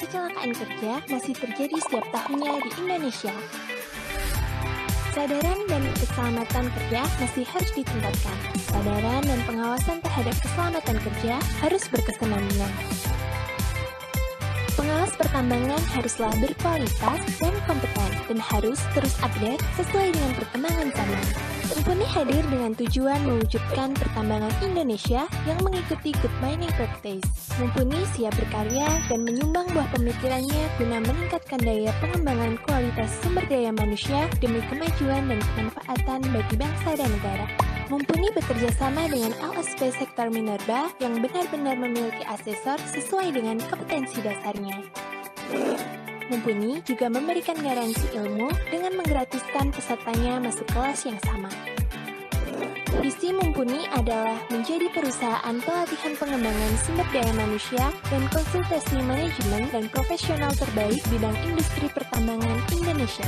kecelakaan kerja masih terjadi setiap tahunnya di Indonesia. Kesadaran dan keselamatan kerja masih harus ditingkatkan. Kesadaran dan pengawasan terhadap keselamatan kerja harus berkesinambungan. Pengawas pertambangan haruslah berkualitas dan kompeten dan harus terus update sesuai dengan perkembangan zaman. Mumpuni hadir dengan tujuan mewujudkan pertambangan Indonesia yang mengikuti good mining practice. Mumpuni siap berkarya dan menyumbang buah pemikirannya guna meningkatkan daya pengembangan kualitas sumber daya manusia demi kemajuan dan kemanfaatan bagi bangsa dan negara. Mumpuni bekerja sama dengan LSP Sektor Minerba yang benar-benar memiliki asesor sesuai dengan kompetensi dasarnya. Mumpuni juga memberikan garansi ilmu dengan menggratiskan pesertanya masuk kelas yang sama. Visi Mumpuni adalah menjadi perusahaan pelatihan pengembangan sumber daya manusia dan konsultasi manajemen dan profesional terbaik bidang industri pertambangan Indonesia.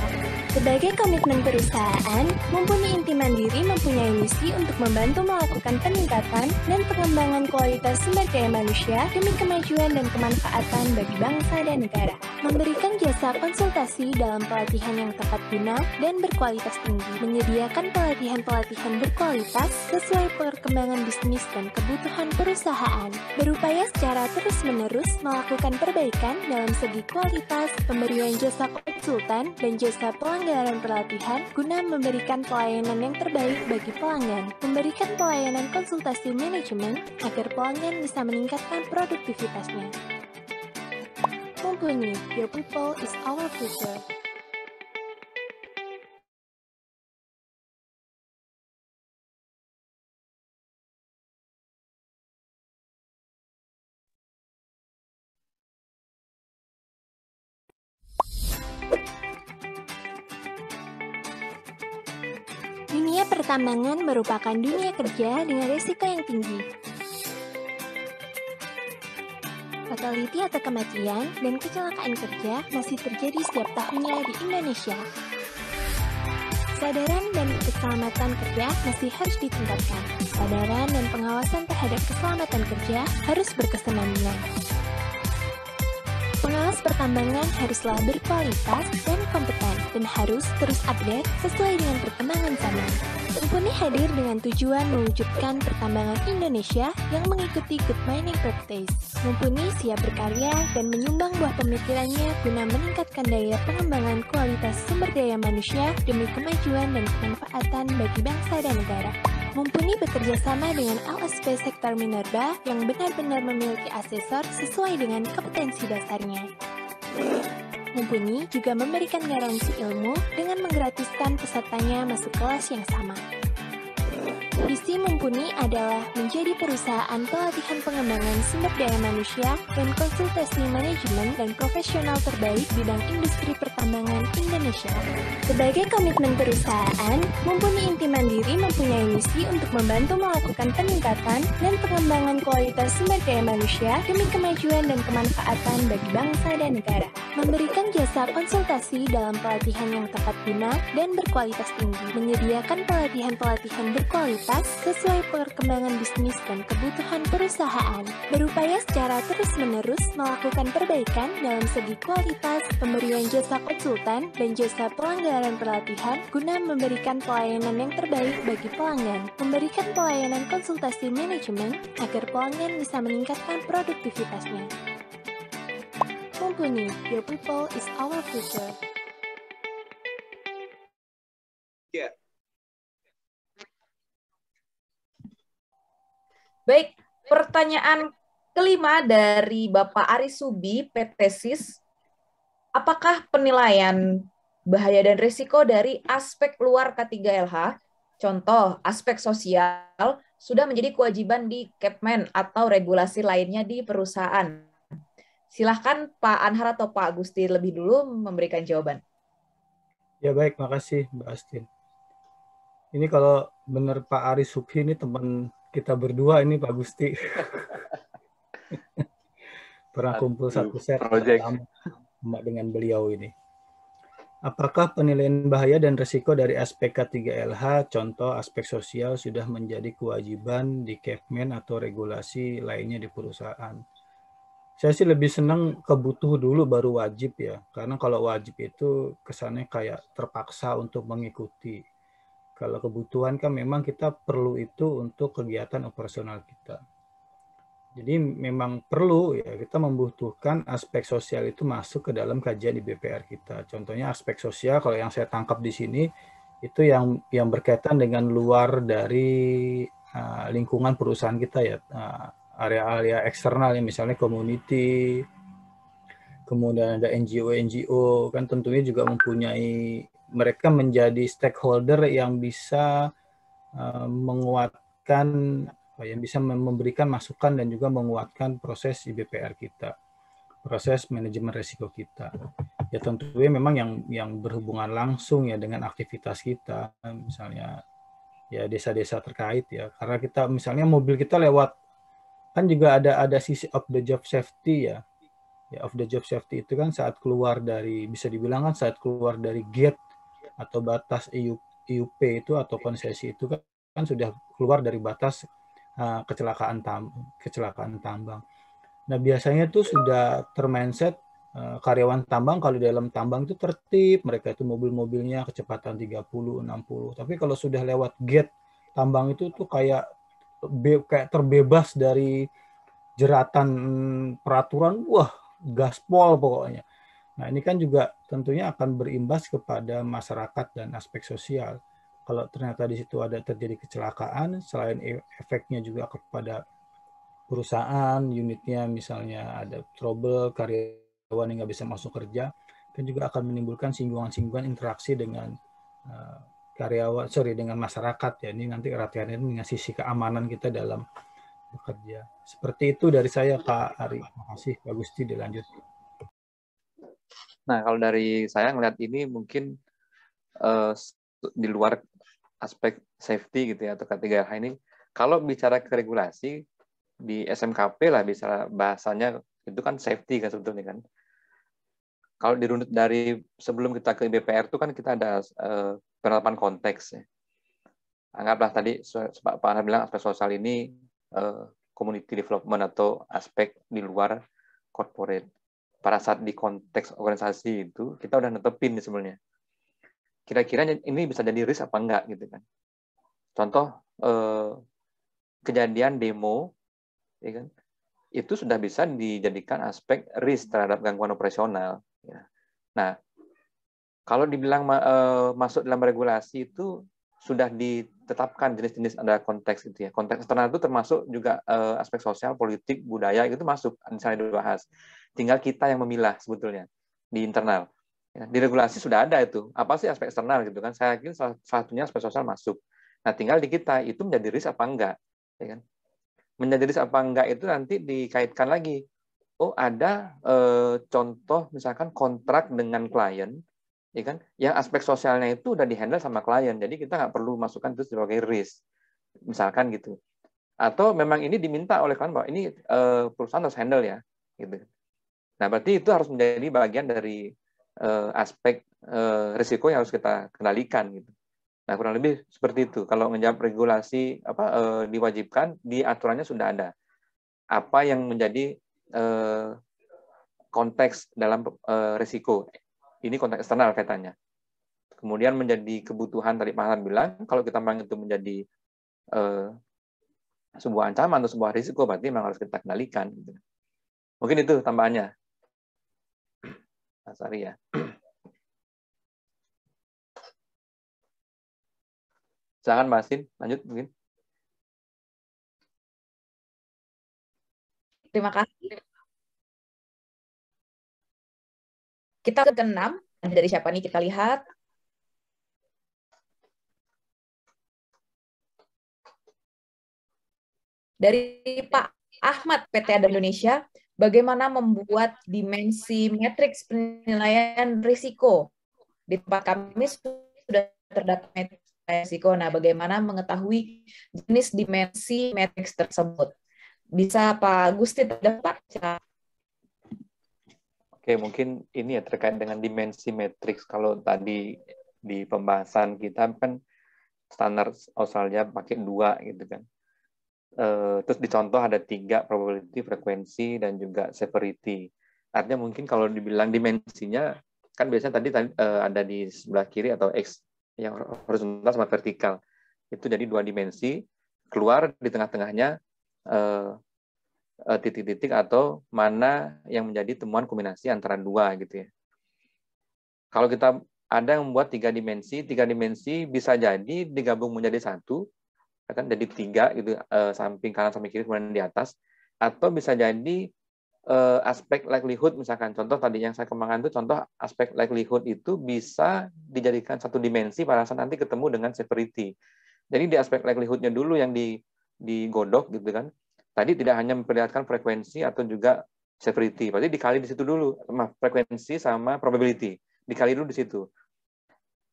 Sebagai komitmen perusahaan, Mumpuni Inti Mandiri mempunyai misi untuk membantu melakukan peningkatan dan pengembangan kualitas sumber daya manusia demi kemajuan dan kemanfaatan bagi bangsa dan negara. Memberikan jasa konsultasi dalam pelatihan yang tepat guna dan berkualitas tinggi, menyediakan pelatihan-pelatihan berkualitas sesuai perkembangan bisnis dan kebutuhan perusahaan, berupaya secara terus-menerus melakukan perbaikan dalam segi kualitas, pemberian jasa konsultan dan jasa pelanggaran pelatihan guna memberikan pelayanan yang terbaik bagi pelanggan, memberikan pelayanan konsultasi manajemen agar pelanggan bisa meningkatkan produktivitasnya. Mumpuni, your people is our future. Dunia pertambangan merupakan dunia kerja dengan risiko yang tinggi. Fatality atau kematian dan kecelakaan kerja masih terjadi setiap tahunnya di Indonesia. Kesadaran dan keselamatan kerja masih harus ditingkatkan. Kesadaran dan pengawasan terhadap keselamatan kerja harus berkesinambungan. Pengawas pertambangan haruslah berkualitas dan kompeten dan harus terus update sesuai dengan perkembangan zaman. Mumpuni hadir dengan tujuan mewujudkan pertambangan Indonesia yang mengikuti good mining practice. Mumpuni siap berkarya dan menyumbang buah pemikirannya guna meningkatkan daya pengembangan kualitas sumber daya manusia demi kemajuan dan kemanfaatan bagi bangsa dan negara. Mumpuni bekerja sama dengan LSP Sektor Minerba yang benar-benar memiliki asesor sesuai dengan kompetensi dasarnya. Mumpuni juga memberikan garansi ilmu dengan menggratiskan pesertanya masuk kelas yang sama. Visi Mumpuni adalah menjadi perusahaan pelatihan pengembangan sumber daya manusia dan konsultasi manajemen dan profesional terbaik bidang industri pertambangan Indonesia. Sebagai komitmen perusahaan, Mumpuni Inti Mandiri mempunyai misi untuk membantu melakukan peningkatan dan pengembangan kualitas sumber daya manusia demi kemajuan dan kemanfaatan bagi bangsa dan negara. Memberikan jasa konsultasi dalam pelatihan yang tepat guna dan berkualitas tinggi, menyediakan pelatihan-pelatihan berkualitas sesuai perkembangan bisnis dan kebutuhan perusahaan, berupaya secara terus-menerus melakukan perbaikan dalam segi kualitas, pemberian jasa konsultan dan jasa pelanggaran pelatihan guna memberikan pelayanan yang terbaik bagi pelanggan, memberikan pelayanan konsultasi manajemen agar pelanggan bisa meningkatkan produktivitasnya. Mumpuni, your people is our future. Ya. Baik, pertanyaan kelima dari Bapak Aris Subi, PT SIS. Apakah penilaian bahaya dan risiko dari aspek luar K3LH, contoh aspek sosial, sudah menjadi kewajiban di Kepmen atau regulasi lainnya di perusahaan? Silahkan Pak Anhar atau Pak Agusti lebih dulu memberikan jawaban. Ya baik, makasih Mbak Astin. Ini kalau benar Pak Aris Subhi ini teman kita berdua ini Pak Agusti. Pernah kumpul satu set sama dengan beliau ini. Apakah penilaian bahaya dan risiko dari aspek K3LH, contoh aspek sosial, sudah menjadi kewajiban di Kepmen atau regulasi lainnya di perusahaan? Saya sih lebih senang kebutuh dulu baru wajib ya. Karena kalau wajib itu kesannya kayak terpaksa untuk mengikuti. Kalau kebutuhan kan memang kita perlu itu untuk kegiatan operasional kita. Jadi memang perlu ya kita membutuhkan aspek sosial itu masuk ke dalam kajian di BPR kita. Contohnya aspek sosial kalau yang saya tangkap di sini itu yang berkaitan dengan luar dari lingkungan perusahaan kita ya, area-area eksternal ya, misalnya community, kemudian ada NGO kan tentunya juga mempunyai, mereka menjadi stakeholder yang bisa menguatkan, yang bisa memberikan masukan dan juga menguatkan proses IBPR kita, proses manajemen risiko kita. Ya tentunya memang yang berhubungan langsung ya dengan aktivitas kita, misalnya ya desa-desa terkait ya, karena kita misalnya mobil kita lewat, kan juga ada sisi of the job safety ya. Ya, of the job safety itu kan saat keluar dari, bisa dibilang kan saat keluar dari gate atau batas IUP itu atau konsesi itu kan sudah keluar dari batas kecelakaan tambang. Nah biasanya tuh sudah termindset karyawan tambang kalau di dalam tambang itu tertib, mereka itu mobil-mobilnya kecepatan 30, 60. Tapi kalau sudah lewat gate tambang itu tuh kayak terbebas dari jeratan peraturan, wah gaspol pokoknya. Nah ini kan juga tentunya akan berimbas kepada masyarakat dan aspek sosial. Kalau ternyata di situ ada terjadi kecelakaan, selain efeknya juga kepada perusahaan, unitnya misalnya ada trouble, karyawan yang nggak bisa masuk kerja, kan juga akan menimbulkan singgungan-singgungan interaksi dengan dengan masyarakat ya. Ini nanti erat-eratnya dengan sisi keamanan kita dalam bekerja. Seperti itu dari saya Pak Ari. Terima kasih Pak Gusti, dilanjut. Nah, kalau dari saya ngelihat ini mungkin di luar aspek safety gitu ya, atau K3H ini, kalau bicara ke regulasi, di SMKP lah bisa bahasanya itu kan safety kan sebetulnya kan. Kalau dirunut dari sebelum kita ke BPR itu kan kita ada penerapan konteks ya. Anggaplah tadi Pak Ana bilang aspek sosial ini community development atau aspek di luar corporate. Pada saat di konteks organisasi itu kita udah netepin sebenarnya. Kira-kira ini bisa jadi risk apa enggak gitu kan. Contoh kejadian demo ya kan, itu sudah bisa dijadikan aspek risk terhadap gangguan operasional. Ya. Nah, kalau dibilang masuk dalam regulasi itu sudah ditetapkan jenis-jenis, ada konteks itu ya. Konteks eksternal itu termasuk juga aspek sosial, politik, budaya itu masuk, misalnya dibahas. Tinggal kita yang memilah sebetulnya di internal. Ya, di regulasi sudah ada itu. Apa sih aspek eksternal gitu kan? Saya yakin salah satunya aspek sosial masuk. Nah, tinggal di kita itu menjadi risk apa enggak, ya kan? Menjadi risk apa enggak itu nanti dikaitkan lagi. Oh, ada contoh misalkan kontrak dengan klien, ya kan, yang aspek sosialnya itu udah dihandle sama klien, jadi kita nggak perlu masukkan itu sebagai risk, misalkan gitu. Atau memang ini diminta oleh klien bahwa ini perusahaan harus handle ya, gitu. Nah, berarti itu harus menjadi bagian dari aspek risiko yang harus kita kendalikan, gitu. Nah, kurang lebih seperti itu. Kalau menjawab regulasi diwajibkan, di aturannya sudah ada. Apa yang menjadi konteks dalam risiko. Ini konteks eksternal kaitannya. Kemudian menjadi kebutuhan, tadi Pak Hasan bilang, kalau kita memang itu menjadi sebuah ancaman atau sebuah risiko, berarti memang harus kita kendalikan. Mungkin itu tambahannya. Mas Ari ya. Silakan Mbak Asin, lanjut mungkin. Terima kasih. Kita ke-6, dari siapa nih kita lihat? Dari Pak Ahmad, PT Ada Indonesia, bagaimana membuat dimensi matriks penilaian risiko? Di tempat kami sudah terdapat risiko. Nah, bagaimana mengetahui jenis dimensi matriks tersebut? Bisa Pak Gusti terdapat? Oke, mungkin ini ya terkait dengan dimensi matriks. Kalau tadi di pembahasan kita kan standar Australia pakai 2 gitu kan. Terus dicontoh ada 3, probability, frekuensi, dan juga severity. Artinya mungkin kalau dibilang dimensinya, kan biasanya tadi ada di sebelah kiri atau X, yang horizontal sama vertikal. Itu jadi 2 dimensi, keluar di tengah-tengahnya titik-titik atau mana yang menjadi temuan kombinasi antara 2 gitu ya. Kalau kita ada yang membuat 3 dimensi bisa jadi digabung menjadi 1, kan jadi 3 gitu, samping kanan samping kiri kemudian di atas, atau bisa jadi aspek likelihood, misalkan contoh tadi yang saya kembangkan itu contoh aspek likelihood itu bisa dijadikan 1 dimensi pada saat nanti ketemu dengan severity. Jadi di aspek likelihood-nya dulu yang digodok gitu kan. Tadi tidak hanya memperlihatkan frekuensi atau juga severity, berarti dikali di situ dulu, frekuensi sama probability, dikali dulu di situ.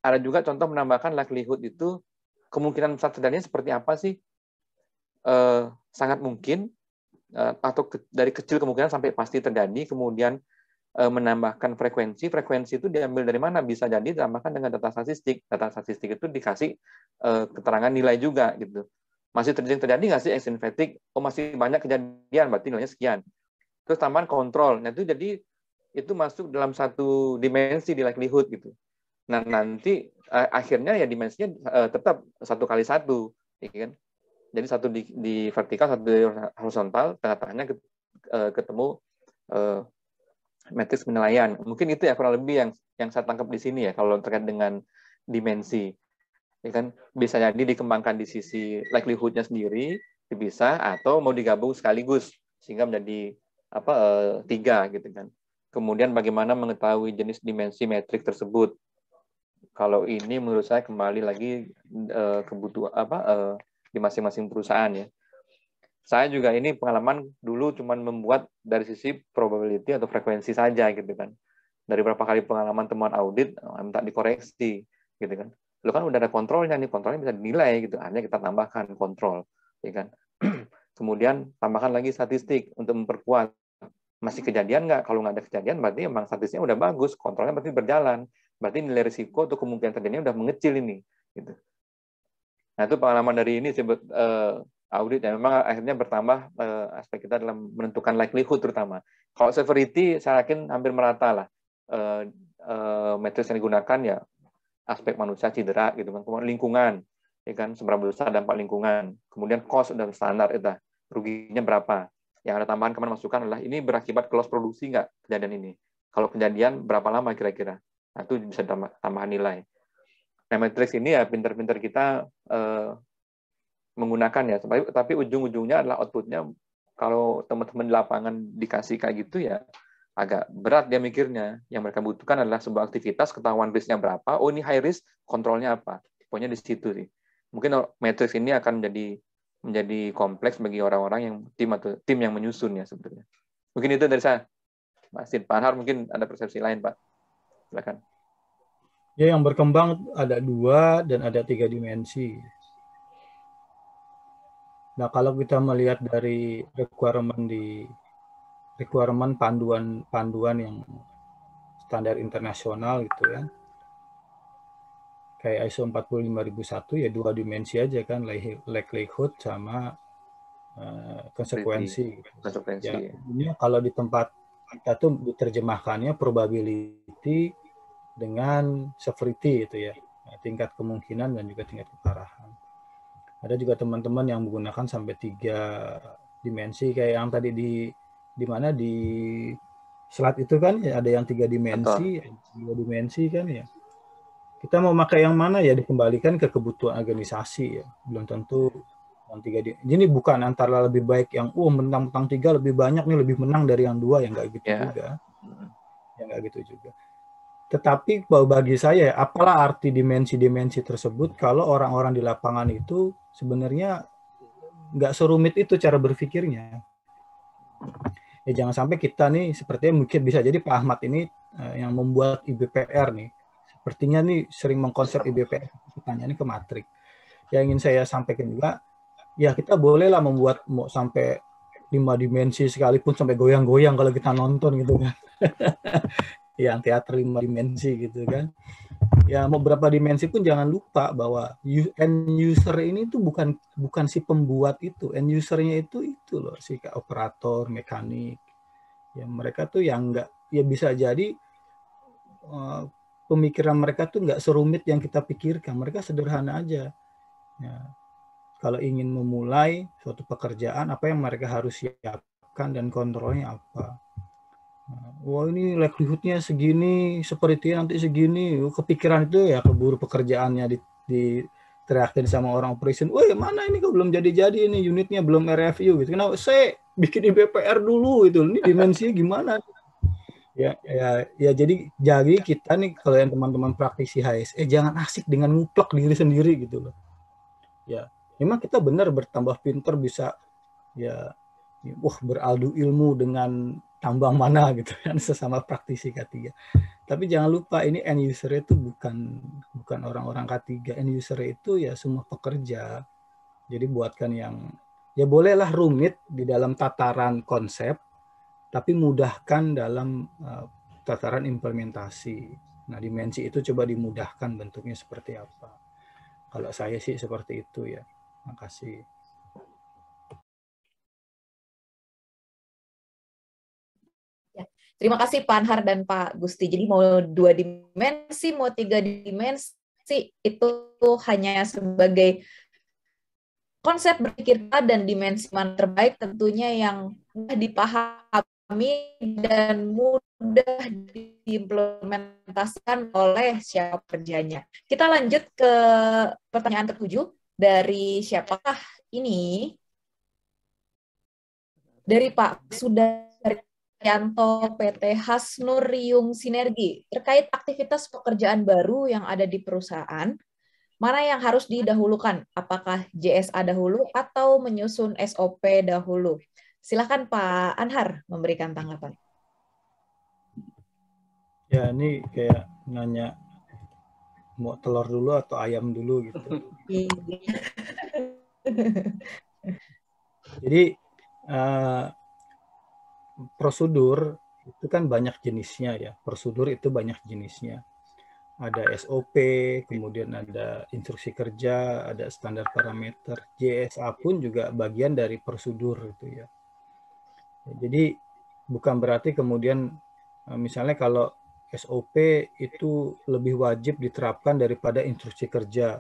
Ada juga contoh menambahkan likelihood itu kemungkinan besar terjadinya seperti apa sih? Sangat mungkin, atau dari kecil kemungkinan sampai pasti terjadi, kemudian menambahkan frekuensi itu diambil dari mana? Bisa jadi ditambahkan dengan data statistik. Data statistik itu dikasih keterangan nilai juga gitu. Masih terjadi nggak sih extinction fatigue? Oh, masih banyak kejadian, berarti nilainya sekian. Terus tambahan kontrol. Nah, itu jadi itu masuk dalam 1 dimensi di likelihood gitu. Nah, nanti akhirnya ya dimensinya tetap 1 kali 1, ya kan? Jadi 1 di vertikal, 1 di horizontal, tengah-tengahnya ketemu matriks penilaian. Mungkin itu ya kurang lebih yang saya tangkap di sini ya kalau terkait dengan dimensi. Ya kan bisa jadi dikembangkan di sisi likelihood-nya sendiri, bisa, atau mau digabung sekaligus sehingga menjadi 3 gitu kan. Kemudian bagaimana mengetahui jenis dimensi metrik tersebut? Kalau ini menurut saya kembali lagi kebutuhan di masing-masing perusahaan ya. Saya juga ini pengalaman dulu cuma membuat dari sisi probability atau frekuensi saja gitu kan. Dari beberapa kali pengalaman temuan audit minta dikoreksi gitu kan. Lo kan udah ada kontrolnya nih, kontrolnya bisa dinilai gitu. Hanya kita tambahkan kontrol, ya kan. Kemudian tambahkan lagi statistik untuk memperkuat. Masih kejadian nggak? Kalau nggak ada kejadian, berarti emang statistiknya udah bagus, kontrolnya berarti berjalan. Berarti nilai risiko atau kemungkinan terjadinya udah mengecil ini. Gitu. Nah itu pengalaman dari ini sebut audit yang memang akhirnya bertambah aspek kita dalam menentukan likelihood terutama. Kalau severity saya yakin hampir merata lah. Matriks yang digunakan ya aspek manusia cedera gitu kan, kemudian lingkungan, ya kan seberapa besar dampak lingkungan, kemudian cost dan standar itu ruginya berapa. Yang ada tambahan kemarin masukan adalah ini berakibat ke loss produksi nggak kejadian ini. Kalau kejadian berapa lama kira-kira? Nah, itu bisa tambahan nilai. Nah, matriks ini ya pinter-pinter kita menggunakan ya, tapi ujung-ujungnya adalah outputnya kalau teman-teman di lapangan dikasih kayak gitu ya agak berat dia mikirnya. Yang mereka butuhkan adalah sebuah aktivitas, ketahuan risknya berapa, oh ini high risk, kontrolnya apa. Pokoknya di situ sih. Mungkin matriks ini akan menjadi kompleks bagi orang-orang yang tim yang menyusun ya sebetulnya. Mungkin itu dari saya. Mas Pak Anhar mungkin ada persepsi lain, Pak. Silakan. Ya, yang berkembang ada 2 dan ada 3 dimensi. Nah, kalau kita melihat dari requirement panduan yang standar internasional gitu ya, kayak ISO 45001 ya 2 dimensi aja kan, likelihood sama konsekuensi. Ya, kalau di tempat kita tuh diterjemahkannya probability dengan severity itu ya, tingkat kemungkinan dan juga tingkat keparahan. Ada juga teman-teman yang menggunakan sampai 3 dimensi kayak yang tadi di mana di slide itu kan ya, ada yang 3 dimensi, 2 dimensi kan ya. Kita mau pakai yang mana ya dikembalikan ke kebutuhan organisasi ya. Belum tentu yang 3 dimensi. Ini bukan antara lebih baik yang menang 3 lebih banyak nih, lebih menang dari yang 2 yang enggak gitu juga. Yang enggak gitu juga. Tetapi bagi saya, apalah arti dimensi-dimensi tersebut kalau orang-orang di lapangan itu sebenarnya nggak serumit itu cara berpikirnya. Ya jangan sampai kita nih, sepertinya mungkin bisa jadi Pak Ahmad ini yang membuat IBPR nih, sepertinya nih sering mengkonsep IBPR, pertanyaannya ke matrik. Yang ingin saya sampaikan juga, ya kita bolehlah membuat mau sampai 5 dimensi sekalipun sampai goyang-goyang kalau kita nonton gitu kan. Yang teater 5 dimensi gitu kan. ya mau berapa dimensi pun jangan lupa bahwa end user ini tuh bukan si pembuat itu, end usernya itu loh, si operator, mekanik. Ya mereka tuh yang enggak, ya bisa jadi pemikiran mereka tuh nggak serumit yang kita pikirkan, mereka sederhana aja. Ya, kalau ingin memulai suatu pekerjaan, apa yang mereka harus siapkan dan kontrolnya apa. Wah ini livelihood-nya segini, seperti nanti segini, kepikiran itu ya keburu pekerjaannya diteriakin sama orang operation, woi mana ini kok belum jadi-jadi ini unitnya belum review gitu. Kenapa? Saya bikin IBPR dulu itu, ini dimensinya gimana? Ya jadi kita nih kalau yang teman-teman praktisi HSE jangan asik dengan nguplek diri sendiri gitu loh. Ya, memang kita benar bertambah pinter bisa ya beraldu ilmu dengan tambang mana gitu kan sesama praktisi K3. Tapi jangan lupa ini end user itu bukan orang-orang K3. End user itu ya semua pekerja. Jadi buatkan yang ya bolehlah rumit di dalam tataran konsep, tapi mudahkan dalam tataran implementasi. Nah, dimensi itu coba dimudahkan bentuknya seperti apa. Kalau saya sih seperti itu ya. Makasih. Terima kasih Pak Anhar dan Pak Gusti. Jadi mau 2 dimensi, mau 3 dimensi, itu hanya sebagai konsep berpikir dan dimensi mana terbaik tentunya yang mudah dipahami dan mudah diimplementasikan oleh siapa kerjanya. Kita lanjut ke pertanyaan ke-7 dari siapakah ini? Dari Pak Sudaryanto PT Hasnuriung Sinergi terkait aktivitas pekerjaan baru yang ada di perusahaan. Mana yang harus didahulukan? Apakah JSA dahulu atau menyusun SOP dahulu? Silakan Pak Anhar memberikan tanggapan. Ya ini kayak nanya mau telur dulu atau ayam dulu gitu. Jadi prosedur itu kan banyak jenisnya ya. Prosedur itu banyak jenisnya. Ada SOP, kemudian ada instruksi kerja, ada standar parameter. JSA pun juga bagian dari prosedur itu ya. Jadi bukan berarti kemudian misalnya kalau SOP itu lebih wajib diterapkan daripada instruksi kerja,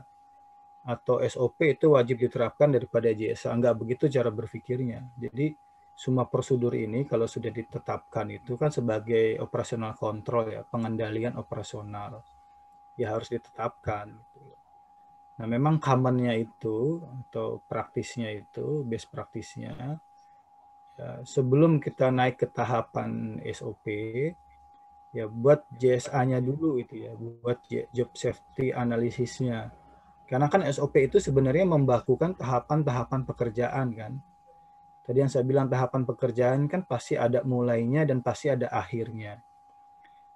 atau SOP itu wajib diterapkan daripada JSA. Enggak begitu cara berpikirnya. Jadi semua prosedur ini kalau sudah ditetapkan itu kan sebagai operasional kontrol ya, pengendalian operasional. Ya harus ditetapkan. Nah memang common-nya itu atau praktisnya itu, best praktisnya, ya, sebelum kita naik ke tahapan SOP, ya buat JSA-nya dulu itu ya, buat job safety analisisnya. Karena kan SOP itu sebenarnya membakukan tahapan-tahapan pekerjaan kan. Tadi yang saya bilang tahapan pekerjaan kan pasti ada mulainya dan pasti ada akhirnya.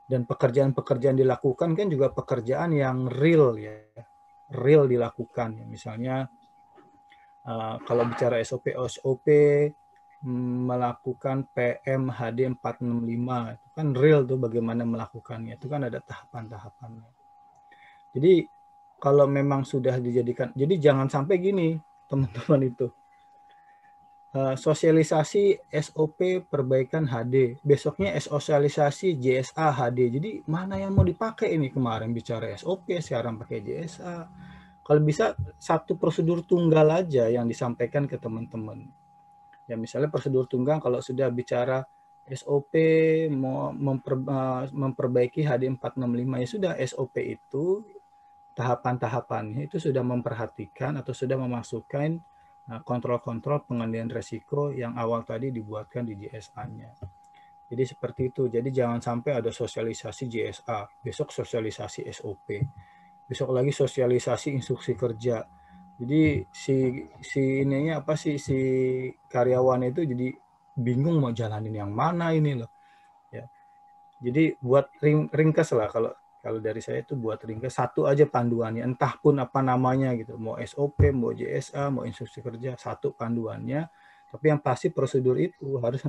Dan pekerjaan-pekerjaan dilakukan kan juga pekerjaan yang real ya, real dilakukan. Misalnya kalau bicara SOP melakukan PM HD 465 itu kan real tuh bagaimana melakukannya, itu kan ada tahapan-tahapannya. Jadi kalau memang sudah dijadikan, jadi jangan sampai gini teman-teman itu. Sosialisasi SOP perbaikan HD, besoknya sosialisasi JSA HD. Jadi mana yang mau dipakai ini? Kemarin bicara SOP, sekarang pakai JSA. Kalau bisa satu prosedur tunggal aja yang disampaikan ke teman-teman. Ya misalnya prosedur tunggal kalau sudah bicara SOP mau memperbaiki HD 465 ya sudah SOP itu tahapan-tahapannya itu sudah memperhatikan atau sudah memasukkan kontrol-kontrol pengendalian resiko yang awal tadi dibuatkan di JSA-nya. Jadi seperti itu. Jadi jangan sampai ada sosialisasi JSA, besok sosialisasi SOP, besok lagi sosialisasi instruksi kerja. Jadi si karyawan itu jadi bingung mau jalanin yang mana ini loh. Ya. Jadi buat ringkas lah kalau dari saya itu buat ringkas satu aja panduannya, entah pun apa namanya gitu, mau SOP, mau JSA, mau instruksi kerja, satu panduannya. Tapi yang pasti prosedur itu harus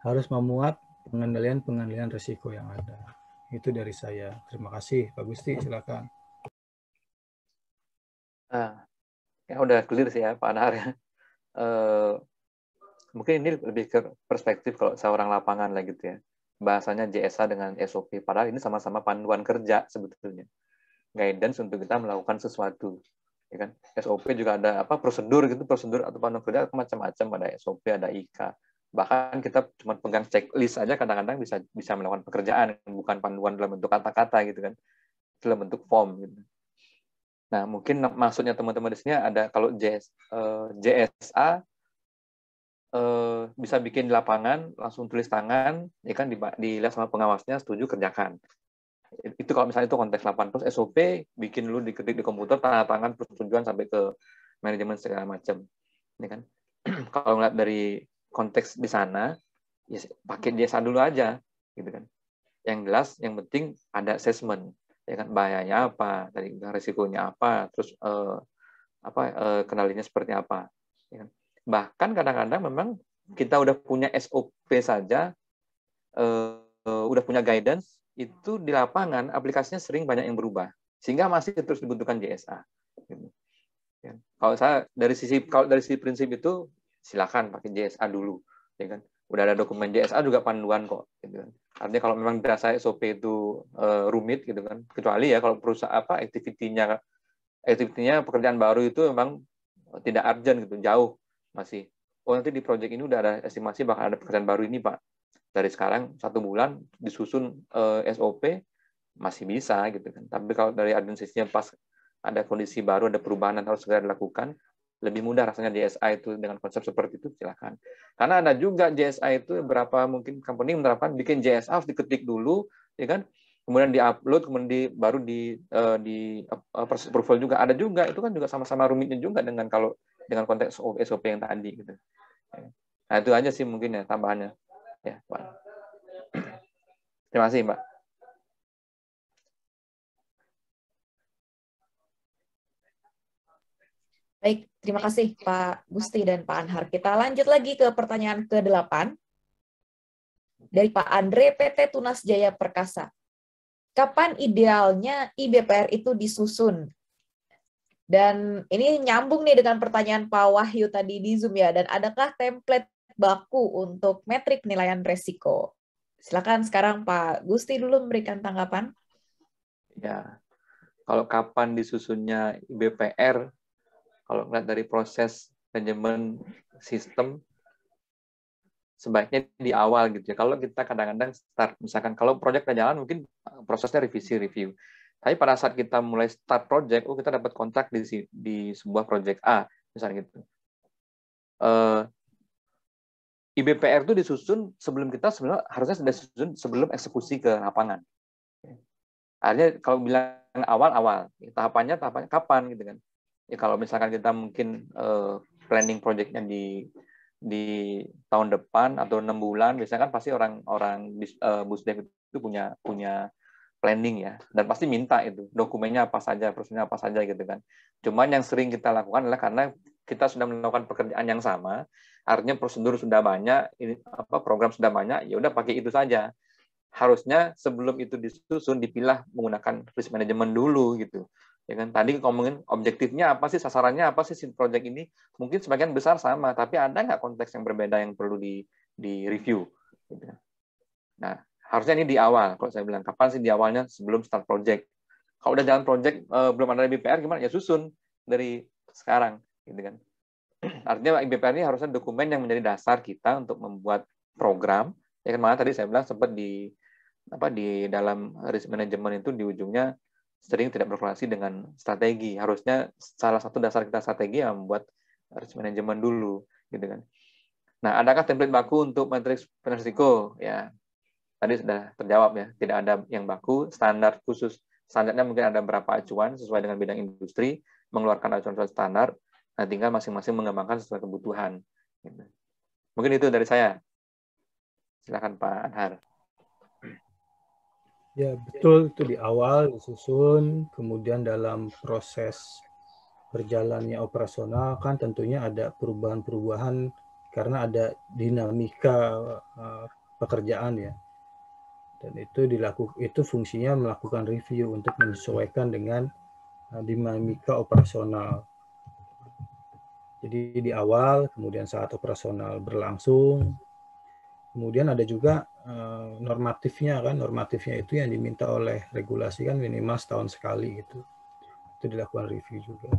harus memuat pengendalian risiko yang ada. Itu dari saya. Terima kasih, Pak Gusti. Silakan. Ya udah clear sih ya Pak Anhar ya. Mungkin ini lebih ke perspektif kalau seorang lapangan lah gitu ya. Bahasanya JSA dengan SOP, padahal ini sama-sama panduan kerja sebetulnya. Guidance untuk kita melakukan sesuatu. Ya kan? SOP juga ada prosedur gitu, prosedur atau panduan kerja macam-macam, ada SOP, ada IK. Bahkan kita cuma pegang checklist aja kadang-kadang bisa melakukan pekerjaan, bukan panduan dalam bentuk kata-kata gitu kan. Dalam bentuk form gitu. Nah, mungkin maksudnya teman-teman di sini ada kalau JSA bisa bikin di lapangan, langsung tulis tangan, ya kan dilihat sama pengawasnya, setuju, kerjakan. Itu kalau misalnya itu konteks lapangan. Terus SOP, bikin dulu diketik di komputer, tanda tangan, persetujuan sampai ke manajemen segala macam. Ya kan? Kalau ngeliat dari konteks di sana, ya pakai JSA dulu aja, gitu kan. Yang jelas, yang penting ada assessment, ya kan, bahayanya apa, tadi risikonya apa, terus kendalinya seperti apa. Ya kan? Bahkan kadang-kadang memang kita udah punya SOP saja, udah punya guidance, itu di lapangan aplikasinya sering banyak yang berubah, sehingga masih terus dibutuhkan JSA. Gitu. Ya. Kalau dari sisi prinsip itu silakan pakai JSA dulu, ya kan. Udah ada dokumen JSA juga panduan kok. Gitu kan. Artinya kalau memang dirasa SOP itu rumit gitu kan, kecuali ya kalau perusahaan aktivitinya pekerjaan baru itu memang tidak urgent gitu, jauh masih. Oh nanti di proyek ini udah ada estimasi bakal ada pekerjaan baru ini Pak. Dari sekarang 1 bulan disusun SOP masih bisa gitu kan. Tapi kalau dari administrasinya pas ada kondisi baru, ada perubahan yang harus segera dilakukan, lebih mudah rasanya JSA itu dengan konsep seperti itu silakan. Karena ada juga JSA itu berapa mungkin company menerapkan bikin JSA harus diketik dulu, ya kan? Kemudian di-upload, kemudian baru di approval juga. Ada juga, itu kan juga sama-sama rumitnya juga dengan konteks SOP yang tadi gitu. Nah, itu aja sih mungkin ya tambahannya. Ya, Pak. Terima kasih, Mbak. Baik, terima kasih Pak Gusti dan Pak Anhar. Kita lanjut lagi ke pertanyaan ke-8 dari Pak Andre PT Tunas Jaya Perkasa. Kapan idealnya IBPR itu disusun? Dan ini nyambung nih dengan pertanyaan Pak Wahyu tadi di Zoom ya. Dan adakah template baku untuk metrik penilaian resiko? Silakan sekarang Pak Gusti dulu memberikan tanggapan. Ya, kalau kapan disusunnya IBPR, kalau melihat dari proses manajemen sistem, sebaiknya di awal gitu ya. Kalau kita kadang-kadang start, misalkan kalau proyek udah jalan, mungkin prosesnya review. Tapi pada saat kita mulai start project, kita dapat kontrak di sebuah project A, misalnya gitu. IBPR itu disusun sebelum kita sebenarnya harusnya sudah disusun sebelum eksekusi ke lapangan. Artinya kalau bilang awal, tahapannya kapan gitu kan? Ya kalau misalkan kita mungkin planning projectnya di tahun depan atau 6 bulan, biasanya kan pasti orang Busdev itu punya planning ya, dan pasti minta itu dokumennya apa saja, prosesnya apa saja gitu kan. Cuman yang sering kita lakukan adalah karena kita sudah melakukan pekerjaan yang sama, artinya prosedur sudah banyak, program sudah banyak, ya udah pakai itu saja. Harusnya sebelum itu disusun dipilah menggunakan risk management dulu gitu. Ya kan tadi ngomongin objektifnya apa sih, sasarannya apa sih project ini, mungkin sebagian besar sama, tapi ada nggak konteks yang berbeda yang perlu di review gitu. Nah, harusnya ini di awal. Kalau saya bilang kapan sih di awalnya, sebelum start project. Kalau udah jalan project belum ada BPR gimana? Ya susun dari sekarang gitu kan. Artinya IBPR ini harusnya dokumen yang menjadi dasar kita untuk membuat program. Ya kan, mana tadi saya bilang sempat di dalam risk management itu di ujungnya sering tidak berkorelasi dengan strategi. Harusnya salah satu dasar kita strategi yang membuat risk management dulu, gitu kan. Nah, adakah template baku untuk matriks risiko? Ya, tadi sudah terjawab ya. Tidak ada yang baku, standar khusus. Standarnya mungkin ada beberapa acuan sesuai dengan bidang industri, mengeluarkan acuan standar. Nah, tinggal masing-masing mengembangkan sesuai kebutuhan. Gitu. Mungkin itu dari saya. Silakan Pak Anhar. Ya, betul, itu di awal disusun, kemudian dalam proses berjalannya operasional kan tentunya ada perubahan-perubahan karena ada dinamika pekerjaan ya. Dan itu fungsinya melakukan review untuk menyesuaikan dengan dinamika operasional. Jadi di awal, kemudian saat operasional berlangsung, kemudian ada juga normatifnya kan, normatifnya itu yang diminta oleh regulasi kan minimal setahun sekali gitu. Itu dilakukan review juga.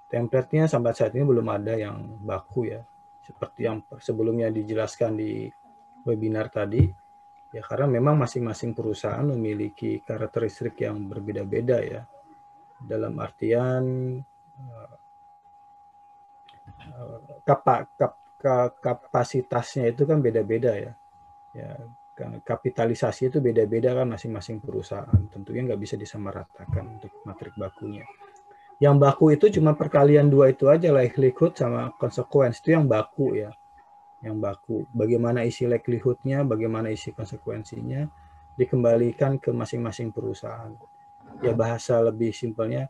Template-nya sampai saat ini belum ada yang baku ya, seperti yang sebelumnya dijelaskan di webinar tadi. Ya karena memang masing-masing perusahaan memiliki karakteristik yang berbeda-beda ya. Dalam artian kapasitasnya itu kan beda-beda ya. Ya, kapitalisasi itu beda-beda kan masing-masing perusahaan. Tentunya nggak bisa disamaratakan untuk matrik bakunya. Yang baku itu cuma perkalian 2 itu aja, likelihood sama consequence itu yang baku ya. Yang baku. Bagaimana isi likelihood-nya, bagaimana isi konsekuensinya dikembalikan ke masing-masing perusahaan. Ya bahasa lebih simpelnya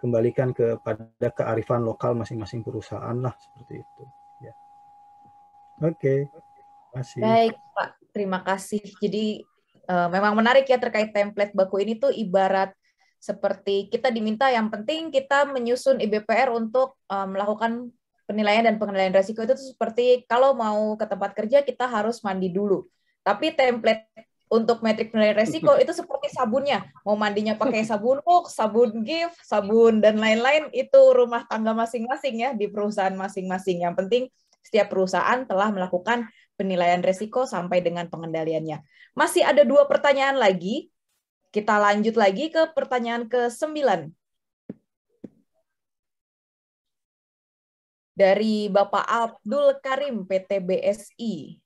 kembalikan kepada kearifan lokal masing-masing perusahaan lah seperti itu. Ya. Oke. Masih. Baik, Pak. Terima kasih. Jadi memang menarik ya terkait template baku ini tuh ibarat seperti kita diminta yang penting kita menyusun IBPR untuk melakukan penilaian dan pengendalian risiko itu seperti kalau mau ke tempat kerja kita harus mandi dulu. Tapi template untuk metrik penilaian risiko itu seperti sabunnya. Mau mandinya pakai sabun Oak, sabun Giv, sabun dan lain-lain itu rumah tangga masing-masing ya di perusahaan masing-masing. Yang penting setiap perusahaan telah melakukan penilaian risiko sampai dengan pengendaliannya. Masih ada 2 pertanyaan lagi. Kita lanjut lagi ke pertanyaan ke-9. Dari Bapak Abdul Karim, PT BSI.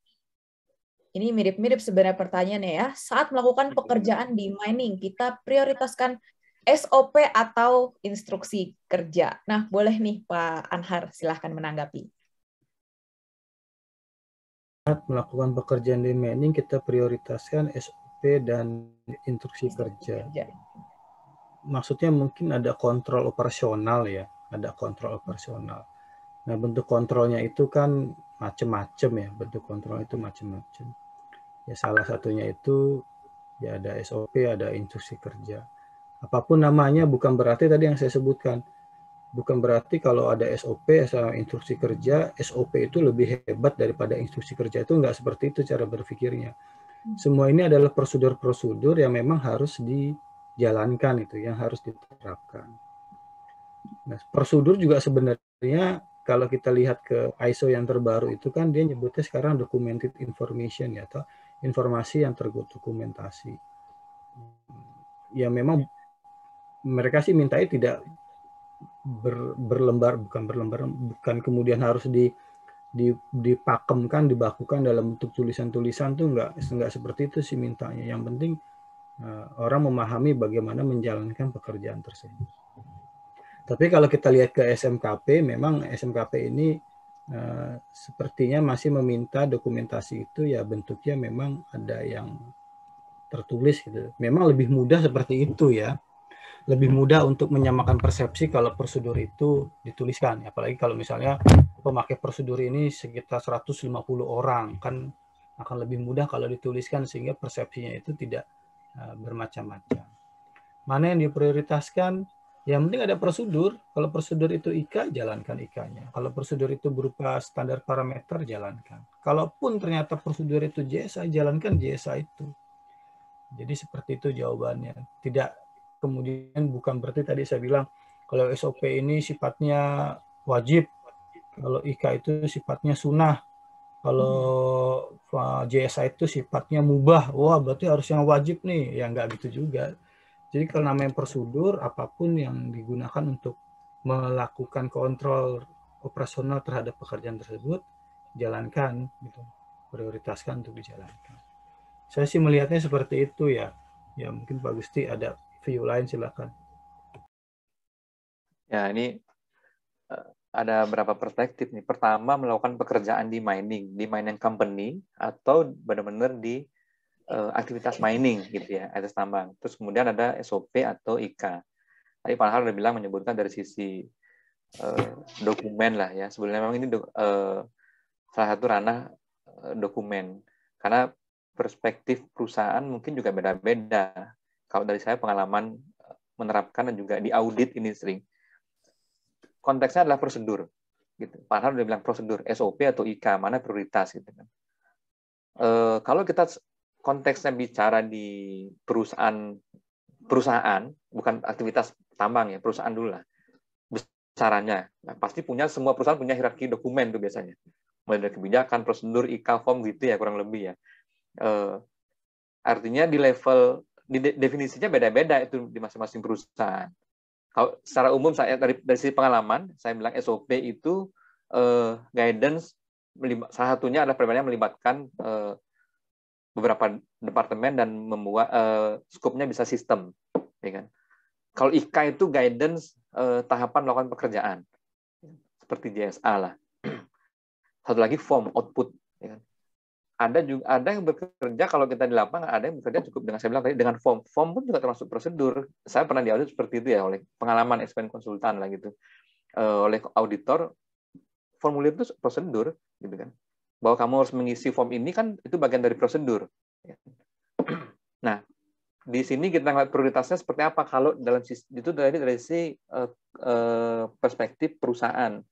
Ini mirip-mirip sebenarnya pertanyaannya ya. Saat melakukan pekerjaan di mining, kita prioritaskan SOP atau instruksi kerja. Nah, boleh nih Pak Anhar, silahkan menanggapi. Saat melakukan pekerjaan di mining, kita prioritaskan SOP dan instruksi kerja. Maksudnya mungkin ada kontrol operasional ya, ada kontrol operasional. Nah, bentuk kontrolnya itu kan macam-macam ya, bentuk kontrol itu macam-macam. Ya salah satunya itu ya ada SOP, ada instruksi kerja. Apapun namanya bukan berarti tadi yang saya sebutkan. Bukan berarti kalau ada SOP sama instruksi kerja, SOP itu lebih hebat daripada instruksi kerja. Itu enggak seperti itu cara berpikirnya. Semua ini adalah prosedur-prosedur yang memang harus dijalankan itu, yang harus diterapkan. Nah, prosedur juga sebenarnya kalau kita lihat ke ISO yang terbaru itu kan dia nyebutnya sekarang documented information ya, atau informasi yang terdokumentasi. Ya memang mereka sih mintanya tidak berlembar, bukan kemudian harus dipakemkan, dibakukan dalam bentuk tulisan-tulisan tuh enggak seperti itu sih mintanya. Yang penting orang memahami bagaimana menjalankan pekerjaan tersebut. Tapi kalau kita lihat ke SMKP, memang SMKP ini sepertinya masih meminta dokumentasi itu ya bentuknya memang ada yang tertulis gitu. Memang lebih mudah seperti itu ya. Lebih mudah untuk menyamakan persepsi kalau prosedur itu dituliskan. Apalagi kalau misalnya pemakai prosedur ini sekitar 150 orang, kan akan lebih mudah kalau dituliskan sehingga persepsinya itu tidak bermacam-macam. Mana yang diprioritaskan? Yang penting ada prosedur. Kalau prosedur itu IKA, jalankan IKA-nya. Kalau prosedur itu berupa standar parameter, jalankan. Kalaupun ternyata prosedur itu JSA, jalankan JSA itu. Jadi seperti itu jawabannya. Tidak kemudian bukan berarti tadi saya bilang kalau SOP ini sifatnya wajib, kalau IKA itu sifatnya sunnah, kalau JSA itu sifatnya mubah. Wah, berarti harus yang wajib nih. Ya nggak gitu juga. Jadi kalau namanya prosedur, apapun yang digunakan untuk melakukan kontrol operasional terhadap pekerjaan tersebut, jalankan, gitu. Prioritaskan untuk dijalankan. Saya sih melihatnya seperti itu ya. Ya mungkin Pak Gusti ada view lain, silakan. Ya, ini ada beberapa perspektif nih. Pertama, melakukan pekerjaan di mining company atau benar-benar di aktivitas mining gitu ya, aktivitas tambang. Terus kemudian ada SOP atau IKA. Tadi Pak Har udah bilang menyebutkan dari sisi dokumen lah ya. Sebenarnya memang ini salah satu ranah dokumen. Karena perspektif perusahaan mungkin juga beda-beda. Kalau dari saya pengalaman menerapkan dan juga di audit ini sering. Konteksnya adalah prosedur. Gitu. Pak Har udah bilang prosedur, SOP atau IK, mana prioritas gitu kan. Kalau kita konteksnya bicara di perusahaan, bukan aktivitas tambang ya, perusahaan dulu lah. Besarannya, nah, pasti semua perusahaan punya hierarki dokumen tuh biasanya. Mulai dari kebijakan, prosedur, IK, form gitu ya kurang lebih ya. Artinya di level definisinya beda-beda itu di masing-masing perusahaan. Kalau secara umum saya dari sisi pengalaman saya bilang SOP itu guidance salah satunya adalah primernya melibatkan beberapa departemen dan membuat skopnya bisa sistem, ya kan? Kalau IK itu guidance tahapan melakukan pekerjaan seperti JSA lah. Satu lagi form output, ya kan? Ada yang bekerja kalau kita di lapangan, ada yang bekerja cukup dengan saya bilang tadi dengan form pun juga termasuk prosedur. Saya pernah diaudit seperti itu ya oleh pengalaman expert konsultan lah gitu, oleh auditor. Formulir itu prosedur gitu kan, bahwa kamu harus mengisi form ini kan itu bagian dari prosedur. Nah di sini kita lihat prioritasnya seperti apa kalau dalam itu dari sisi perspektif perusahaan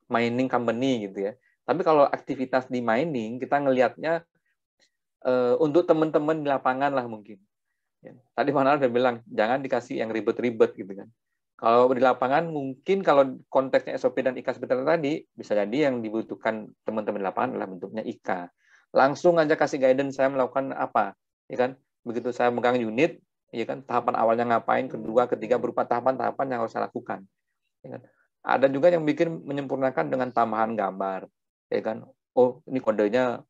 mining company gitu ya. Tapi kalau aktivitas di mining, kita ngelihatnya untuk teman-teman di lapangan lah mungkin. Ya. Tadi Manal udah bilang, jangan dikasih yang ribet-ribet gitu kan. Kalau di lapangan mungkin kalau konteksnya SOP dan IK seperti tadi, bisa jadi yang dibutuhkan teman-teman di lapangan adalah bentuknya IK. Langsung aja kasih guidance saya melakukan apa, ya kan? Begitu saya megang unit, ya kan, tahapan awalnya ngapain, kedua, ketiga berupa tahapan-tahapan yang harus saya lakukan. Ya kan? Ada juga yang bikin menyempurnakan dengan tambahan gambar, ya kan? Oh, ini kodenya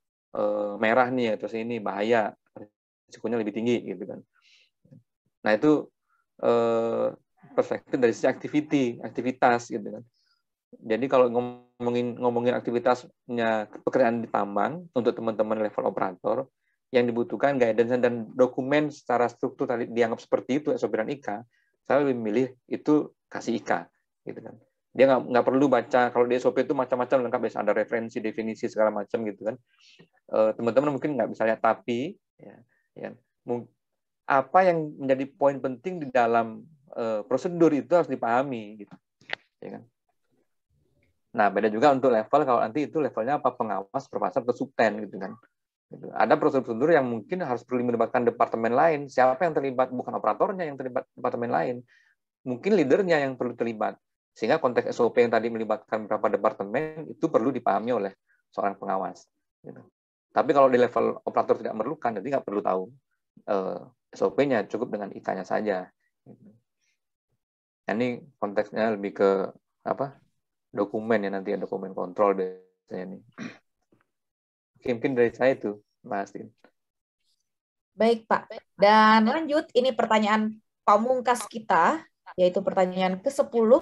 merah nih, terus ini bahaya, risikonya lebih tinggi, gitu kan? Nah itu perspektif dari sisi aktivitas, gitu kan? Jadi kalau ngomongin aktivitasnya pekerjaan di tambang untuk teman-teman level operator, yang dibutuhkan guidance dan dokumen secara struktur tadi dianggap seperti itu SOP dan IK, saya lebih milih itu kasih IK, gitu kan? Dia nggak perlu baca, kalau di SOP itu macam-macam lengkap, biasa ada referensi, definisi segala macam gitu kan. Teman-teman mungkin nggak bisa lihat, tapi ya, apa yang menjadi poin penting di dalam prosedur itu harus dipahami, gitu, ya kan? Nah beda juga untuk level, kalau nanti itu levelnya apa, pengawas, perpasar, atau subten gitu kan. Ada prosedur-prosedur yang mungkin harus perlu melibatkan departemen lain. Siapa yang terlibat? Bukan operatornya yang terlibat, departemen lain. Mungkin leadernya yang perlu terlibat. Sehingga konteks SOP yang tadi melibatkan beberapa departemen itu perlu dipahami oleh seorang pengawas. Gitu. Tapi kalau di level operator tidak memerlukan, jadi nggak perlu tahu SOP-nya, cukup dengan IK-nya saja. Gitu. Nah, ini konteksnya lebih ke apa? Dokumen ya, nanti ya, dokumen kontrol biasanya nih. Mungkin dari saya itu, Mbak Astin. Baik, Pak. Dan lanjut, ini pertanyaan pamungkas kita, yaitu pertanyaan ke-10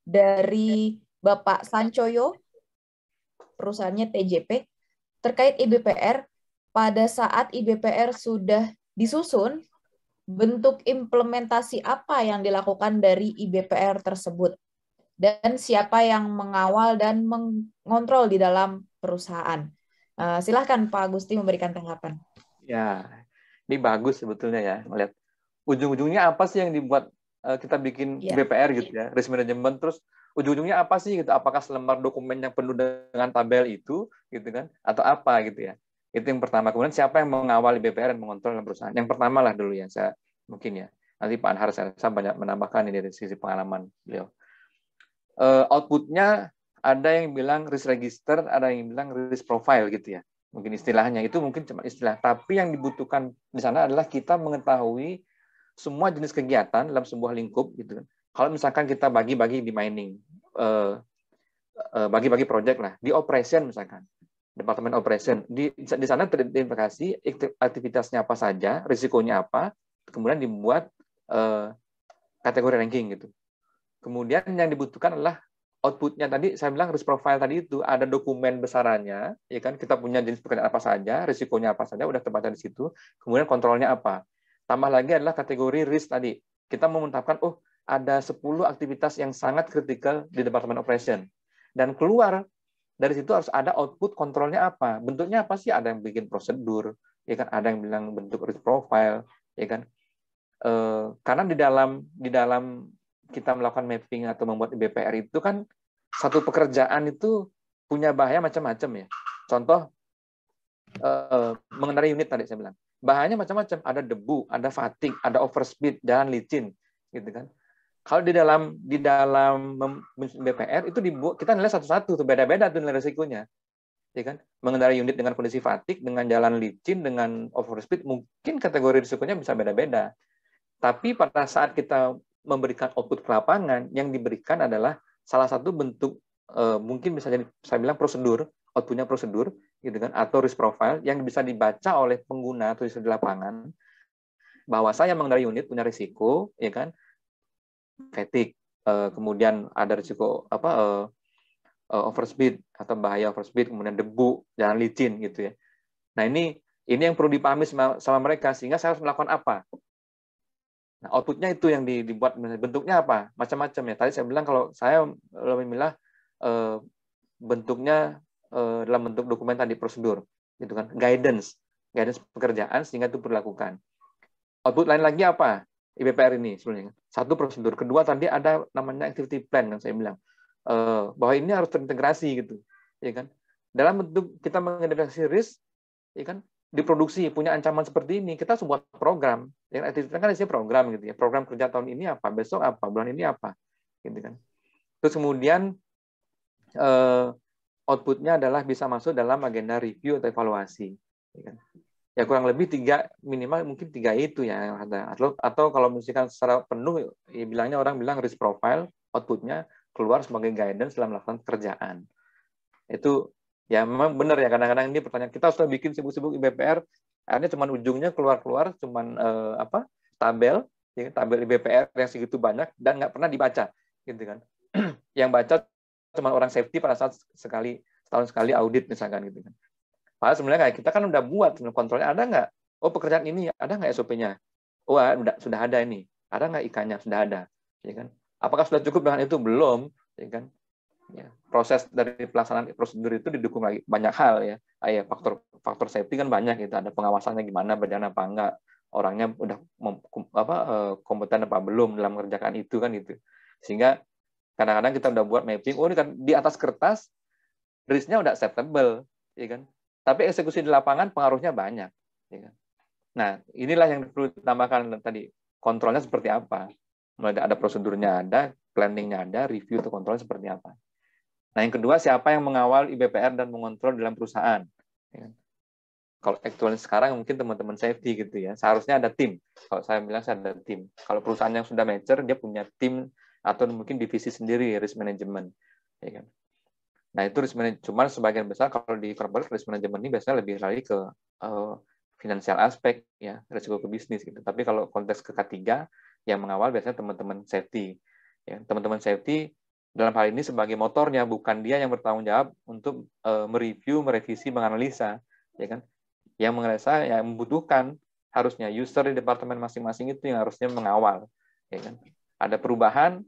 dari Bapak Sancoyo, perusahaannya TJP, terkait IBPR. Pada saat IBPR sudah disusun, bentuk implementasi apa yang dilakukan dari IBPR tersebut? Dan siapa yang mengawal dan mengontrol di dalam perusahaan? Silahkan Pak Agusti memberikan tanggapan. Ya, ini bagus sebetulnya ya, melihat ujung-ujungnya apa sih yang dibuat kita bikin IBPR gitu ya, risk management, terus ujung-ujungnya apa sih gitu, apakah selembar dokumen yang penuh dengan tabel itu gitu kan, atau apa gitu ya. Itu yang pertama. Kemudian siapa yang mengawal IBPR dan mengontrol dalam perusahaan? Yang pertama lah dulu yang saya mungkin ya. Nanti Pak Anhar saya banyak menambahkan ini dari sisi pengalaman beliau. Outputnya ada yang bilang risk register, ada yang bilang risk profile gitu ya. Mungkin istilahnya itu mungkin cuma istilah. Tapi yang dibutuhkan di sana adalah kita mengetahui semua jenis kegiatan dalam sebuah lingkup gitu. Kalau misalkan kita bagi-bagi di mining, bagi-bagi project lah, di operation misalkan, departemen operation, di sana teridentifikasi aktivitasnya apa saja, risikonya apa, kemudian dibuat kategori ranking gitu. Kemudian yang dibutuhkan adalah outputnya tadi, saya bilang risk profile tadi itu, ada dokumen besarannya, ya kan, kita punya jenis pekerjaan apa saja, risikonya apa saja, udah terbaca di situ, kemudian kontrolnya apa. Tambah lagi adalah kategori risk tadi. Kita mau menetapkan, oh ada 10 aktivitas yang sangat kritikal di departemen operation. Dan keluar dari situ harus ada output kontrolnya apa. Bentuknya apa sih? Ada yang bikin prosedur, ya kan, ada yang bilang bentuk risk profile, ya kan. Karena di dalam kita melakukan mapping atau membuat IBPR itu kan satu pekerjaan itu punya bahaya macam-macam ya. Contoh mengendarai unit tadi saya bilang, bahayanya macam-macam, ada debu, ada fatigue, ada overspeed, jalan licin, gitu kan. Kalau di dalam BPR itu kita nilai satu-satu tuh, beda-beda tuh nilai risikonya, ya kan. Mengendarai unit dengan kondisi fatigue, dengan jalan licin, dengan overspeed, mungkin kategori risikonya bisa beda-beda. Tapi pada saat kita memberikan output ke lapangan, yang diberikan adalah salah satu bentuk mungkin bisa jadi saya bilang prosedur, outputnya prosedur, gitu kan, atau risk profile yang bisa dibaca oleh pengguna atau user di lapangan bahwa saya mengendarai unit punya risiko, ya kan, fatigue, kemudian ada risiko overspeed atau bahaya overspeed, kemudian debu, jalan licin, gitu ya. Nah ini yang perlu dipahami sama mereka, sehingga saya harus melakukan apa. Nah, outputnya itu yang dibuat, bentuknya apa? Macam-macam ya. Tadi saya bilang kalau saya memilah bentuknya dalam bentuk dokumen tadi, prosedur, gitu kan, guidance pekerjaan sehingga itu dilakukan. Output lain lagi apa? IBPR ini sebenarnya. Satu prosedur, kedua tadi ada namanya activity plan yang saya bilang bahwa ini harus terintegrasi gitu, ya kan. Dalam bentuk kita mengidentifikasi risk, ya kan, diproduksi punya ancaman seperti ini, kita sebuah program. Yang activity plan kan isinya program gitu ya. Program kerja tahun ini apa, besok apa, bulan ini apa, gitu kan. Terus kemudian outputnya adalah bisa masuk dalam agenda review atau evaluasi, ya kan. Ya kurang lebih minimal mungkin 3 itu ya yang ada. Atau kalau misalkan secara penuh, ya bilangnya orang bilang risk profile, outputnya keluar sebagai guidance dalam melakukan pekerjaan. Itu ya memang benar ya, kadang-kadang ini pertanyaan kita sudah bikin sibuk-sibuk IBPR, akhirnya cuman ujungnya keluar cuman tabel, ya, tabel IBPR yang segitu banyak dan nggak pernah dibaca, gitu kan. Yang baca cuma orang safety pada saat setahun sekali audit misalkan, gitu kan. Padahal sebenarnya kayak kita kan udah buat kontrolnya, ada nggak? Oh pekerjaan ini ada nggak SOP-nya? Oh sudah ada ini. Ada nggak IK-nya? Sudah ada, ya kan. Apakah sudah cukup dengan itu? Belum, ya kan. Ya, proses dari pelaksanaan prosedur itu didukung lagi banyak hal ya. Faktor safety kan banyak gitu. Ada pengawasannya gimana, berjalan apa enggak, orangnya udah kompeten apa belum dalam mengerjakan itu kan gitu. Sehingga kadang-kadang kita udah buat mapping, oh ini kan di atas kertas risk-nya udah acceptable, ya kan. Tapi eksekusi di lapangan pengaruhnya banyak, ya kan. Nah, inilah yang perlu ditambahkan tadi, kontrolnya seperti apa. Mulai ada prosedurnya, ada planning-nya, ada review atau kontrolnya seperti apa. Nah, yang kedua, siapa yang mengawal IBPR dan mengontrol dalam perusahaan? Ya. Kalau aktualnya sekarang mungkin teman-teman safety gitu ya. Seharusnya ada tim. Kalau saya bilang saya ada tim. Kalau perusahaan yang sudah mature, dia punya tim atau mungkin divisi sendiri risk management. Ya kan? Nah, itu risk management. Cuma sebagian besar kalau di corporate risk management ini biasanya lebih lari ke finansial aspek, ya, risiko ke bisnis gitu. Tapi kalau konteks ke K3 yang mengawal biasanya teman-teman safety. Ya, teman-teman safety dalam hal ini sebagai motornya, bukan dia yang bertanggung jawab untuk mereview, merevisi, menganalisa, ya kan? Yang menganalisa, yang membutuhkan harusnya user di departemen masing-masing itu yang harusnya mengawal, ya kan? Ada perubahan,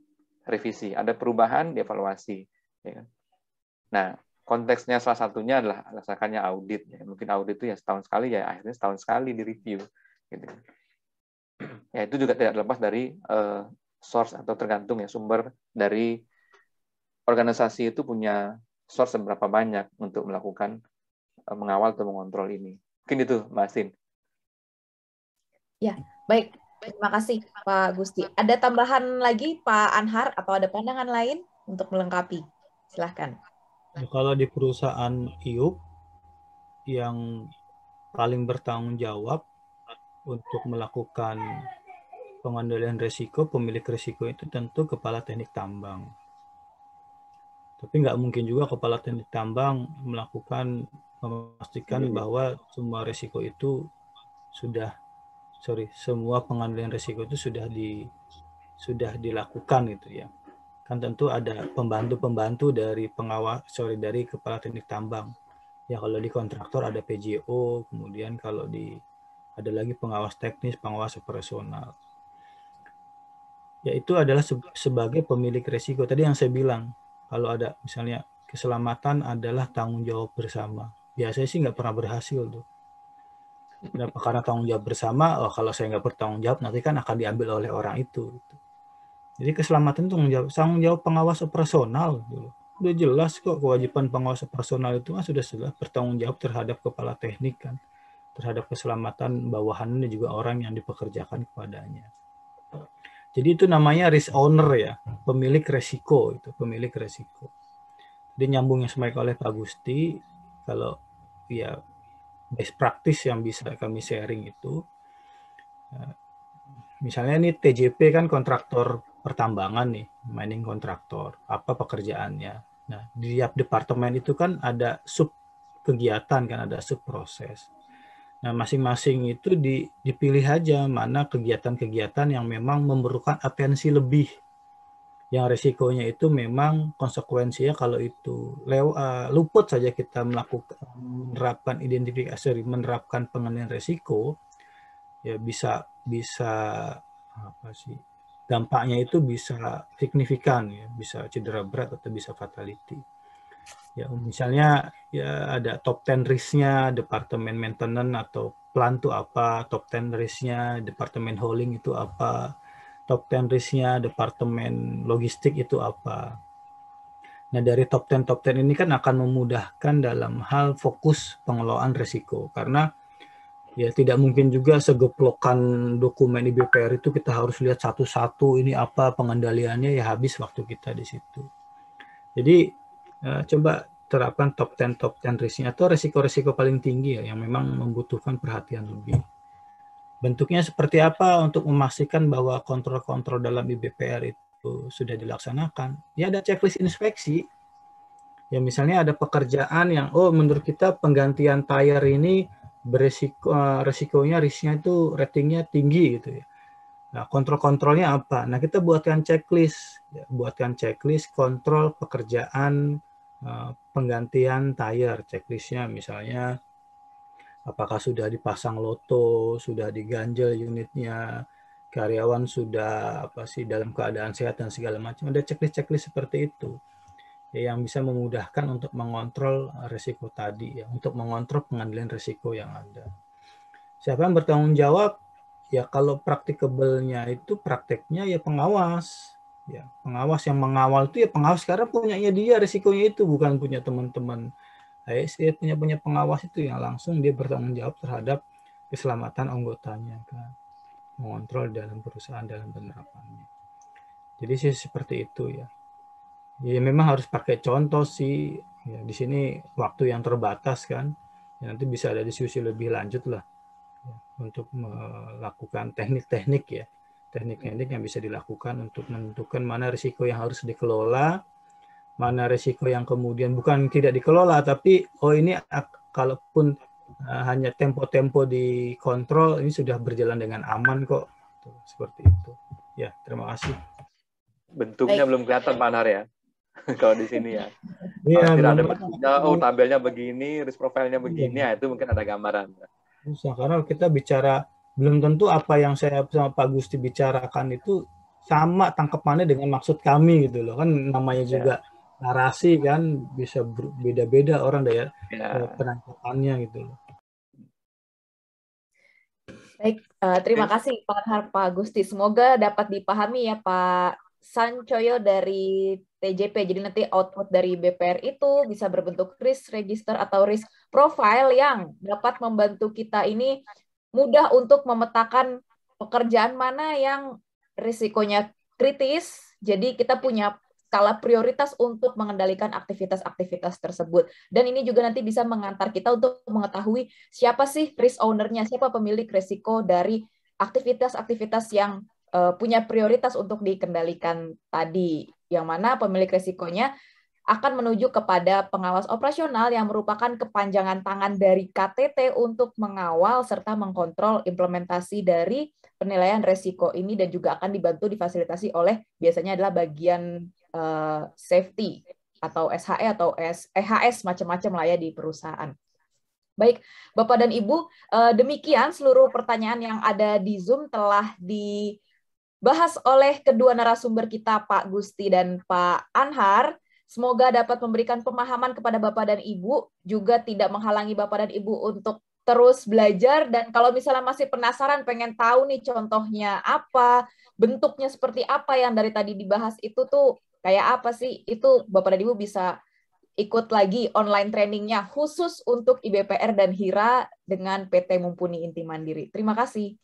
revisi, ada perubahan, dievaluasi, ya kan? Nah, konteksnya salah satunya adalah rasakannya audit, ya. Mungkin audit itu ya setahun sekali, ya akhirnya setahun sekali di review, gitu. Ya itu juga tidak terlepas dari source atau tergantung ya sumber dari organisasi itu punya source seberapa banyak untuk melakukan mengawal atau mengontrol ini. Mungkin itu, Mbak Astin. Ya, baik. Terima kasih, Pak Gusti. Ada tambahan lagi, Pak Anhar, atau ada pandangan lain untuk melengkapi? Silahkan. Kalau di perusahaan IUP, yang paling bertanggung jawab untuk melakukan pengendalian risiko, pemilik risiko itu tentu kepala teknik tambang. Tapi nggak mungkin juga kepala teknik tambang memastikan bahwa semua risiko itu semua pengendalian risiko itu sudah dilakukan gitu ya. Kan tentu ada pembantu dari dari kepala teknik tambang. Ya kalau di kontraktor ada PJO, kemudian kalau ada lagi pengawas teknis, pengawas operasional. Ya itu adalah sebagai pemilik risiko. Tadi yang saya bilang, kalau ada misalnya keselamatan adalah tanggung jawab bersama. Biasanya sih nggak pernah berhasil tuh. Kenapa? Karena tanggung jawab bersama, oh, kalau saya nggak bertanggung jawab nanti kan akan diambil oleh orang itu. Jadi keselamatan itu tanggung jawab pengawas operasional. Udah jelas kok kewajiban pengawas operasional itu kan sudah jelas bertanggung jawab terhadap kepala teknik kan, terhadap keselamatan bawahannya dan juga orang yang dipekerjakan kepadanya. Jadi itu namanya risk owner ya, pemilik resiko itu, pemilik resiko. Jadi nyambung yang disampaikan oleh Pak Gusti, kalau ya best practice yang bisa kami sharing itu, misalnya ini TJP kan kontraktor pertambangan nih, mining kontraktor, apa pekerjaannya. Nah, di tiap departemen itu kan ada sub kegiatan kan, ada sub proses. Nah, masing-masing itu dipilih aja mana kegiatan-kegiatan yang memang memerlukan atensi lebih. Yang resikonya itu memang konsekuensinya kalau itu luput saja kita menerapkan identifikasi, menerapkan pengendalian resiko, ya bisa apa sih, dampaknya itu bisa signifikan ya, bisa cedera berat atau bisa fatality. Ya, misalnya ya ada top 10 risk-nya departemen maintenance atau plant itu apa, top 10 risk-nya departemen hauling itu apa, top 10 risk-nya departemen logistik itu apa. Nah, dari top 10 ini kan akan memudahkan dalam hal fokus pengelolaan risiko, karena ya tidak mungkin juga segeplokan dokumen IBPR itu kita harus lihat satu-satu ini apa pengendaliannya, ya habis waktu kita di situ. Jadi coba terapkan top 10 risk-nya atau risiko-risiko paling tinggi ya, yang memang membutuhkan perhatian lebih. Bentuknya seperti apa untuk memastikan bahwa kontrol-kontrol dalam IBPR itu sudah dilaksanakan? Ya ada checklist inspeksi. Ya misalnya ada pekerjaan yang menurut kita penggantian tayar ini resikonya, risknya itu ratingnya tinggi gitu ya. Nah, kontrol-kontrolnya apa? Nah, kita buatkan checklist, ya, buatkan checklist kontrol pekerjaan penggantian tayar. Checklistnya misalnya apakah sudah dipasang loto, sudah diganjel unitnya, karyawan sudah dalam keadaan sehat dan segala macam. Ada checklist-checklist seperti itu ya, yang bisa memudahkan untuk mengontrol risiko tadi ya, untuk mengontrol pengendalian risiko yang ada. Siapa yang bertanggung jawab? Ya kalau praktikabelnya itu prakteknya ya pengawas. Ya, pengawas yang mengawal itu ya pengawas karena punyanya dia, risikonya itu bukan punya teman-teman ASE, punya pengawas itu yang langsung dia bertanggung jawab terhadap keselamatan anggotanya kan. Mengontrol dalam perusahaan dalam penerapannya. Jadi sih seperti itu ya. Ya memang harus pakai contoh sih. Ya, di sini waktu yang terbatas kan. Ya, nanti bisa ada diskusi lebih lanjut lah ya, untuk melakukan teknik-teknik ya. Teknik-teknik yang bisa dilakukan untuk menentukan mana risiko yang harus dikelola, mana risiko yang kemudian bukan tidak dikelola, tapi ini kalaupun hanya tempo-tempo dikontrol, ini sudah berjalan dengan aman kok. Seperti itu. Ya, terima kasih. Bentuknya belum kelihatan Pak Anhar ya. Kalau di sini ya. Iya, tidak ada bentuknya, tabelnya begini, risk profile-nya begini, ya itu mungkin ada gambaran. Susah, karena kita bicara belum tentu apa yang saya sama Pak Gusti bicarakan itu sama tangkapannya dengan maksud kami gitu loh. Kan namanya juga narasi kan bisa beda-beda orang ya penangkapannya gitu loh. Baik, terima kasih Pak Anhar, Pak Gusti. Semoga dapat dipahami ya Pak Sancoyo dari TJP. Jadi nanti output dari BPR itu bisa berbentuk risk register atau risk profile yang dapat membantu kita ini mudah untuk memetakan pekerjaan mana yang risikonya kritis. Jadi kita punya skala prioritas untuk mengendalikan aktivitas-aktivitas tersebut. Dan ini juga nanti bisa mengantar kita untuk mengetahui siapa sih risk owner-nya, siapa pemilik risiko dari aktivitas-aktivitas yang punya prioritas untuk dikendalikan tadi, yang mana pemilik risikonya akan menuju kepada pengawas operasional yang merupakan kepanjangan tangan dari KTT untuk mengawal serta mengkontrol implementasi dari penilaian risiko ini, dan juga akan dibantu difasilitasi oleh biasanya adalah bagian safety atau SHE atau EHS macam-macam lah ya di perusahaan. Baik, Bapak dan Ibu, demikian seluruh pertanyaan yang ada di Zoom telah dibahas oleh kedua narasumber kita, Pak Gusti dan Pak Anhar. Semoga dapat memberikan pemahaman kepada Bapak dan Ibu, juga tidak menghalangi Bapak dan Ibu untuk terus belajar, dan kalau misalnya masih penasaran pengen tahu nih contohnya apa, bentuknya seperti apa yang dari tadi dibahas itu tuh kayak apa sih, itu Bapak dan Ibu bisa ikut lagi online trainingnya khusus untuk IBPR dan HIRA dengan PT Mumpuni Inti Mandiri. Terima kasih.